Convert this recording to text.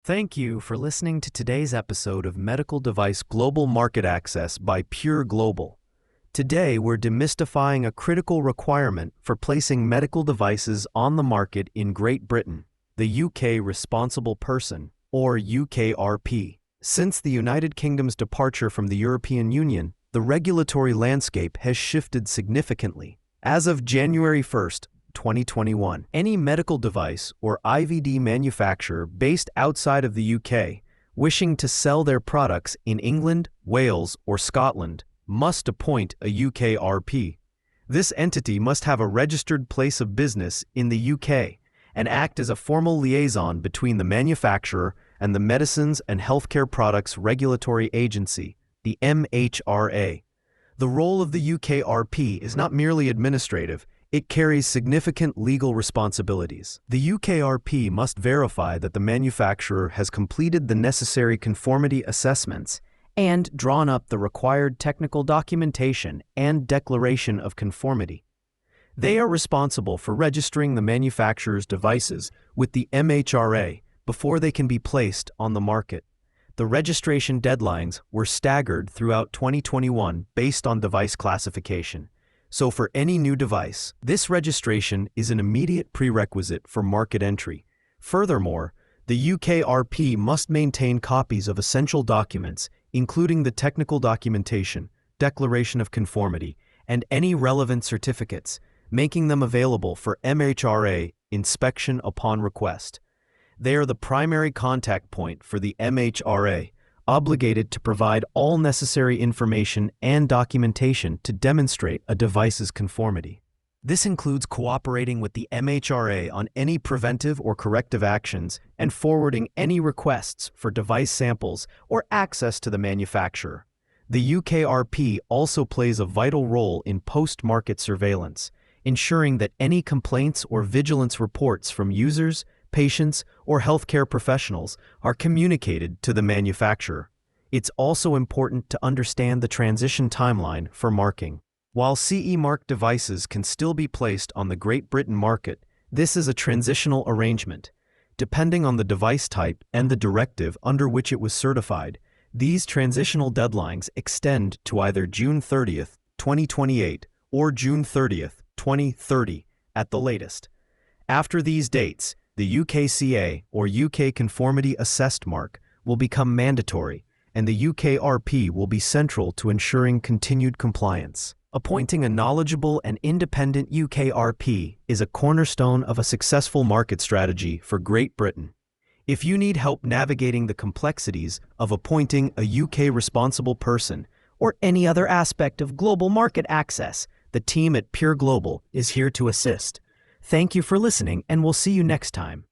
Thank you for listening to today's episode of Medical Device Global Market Access by Pure Global. Today, we're demystifying a critical requirement for placing medical devices on the market in Great Britain, the UK Responsible Person, or UKRP. Since the United Kingdom's departure from the European Union, the regulatory landscape has shifted significantly. As of January 1st, 2021, any medical device or IVD manufacturer based outside of the UK wishing to sell their products in England, Wales, or Scotland must appoint a UKRP. This entity must have a registered place of business in the UK and act as a formal liaison between the manufacturer and the Medicines and Healthcare Products Regulatory Agency, the MHRA. The role of the UKRP is not merely administrative. It carries significant legal responsibilities. The UKRP must verify that the manufacturer has completed the necessary conformity assessments and drawn up the required technical documentation and declaration of conformity. They are responsible for registering the manufacturer's devices with the MHRA before they can be placed on the market. The registration deadlines were staggered throughout 2021 based on device classification. So for any new device, this registration is an immediate prerequisite for market entry. Furthermore, the UKRP must maintain copies of essential documents, including the technical documentation, declaration of conformity, and any relevant certificates, making them available for MHRA inspection upon request. They are the primary contact point for the MHRA, obligated to provide all necessary information and documentation to demonstrate a device's conformity. This includes cooperating with the MHRA on any preventive or corrective actions and forwarding any requests for device samples or access to the manufacturer. The UKRP also plays a vital role in post-market surveillance, ensuring that any complaints or vigilance reports from users, patients, or healthcare professionals are communicated to the manufacturer. It's also important to understand the transition timeline for marking. While CE mark devices can still be placed on the Great Britain market, this is a transitional arrangement. Depending on the device type and the directive under which it was certified, these transitional deadlines extend to either June 30th, 2028 or June 30th, 2030 at the latest. After these dates, the UKCA or UK Conformity Assessed mark will become mandatory, and the UKRP will be central to ensuring continued compliance. Appointing a knowledgeable and independent UKRP is a cornerstone of a successful market strategy for Great Britain. If you need help navigating the complexities of appointing a UK responsible person or any other aspect of global market access, the team at Pure Global is here to assist. Thank you for listening, and we'll see you next time.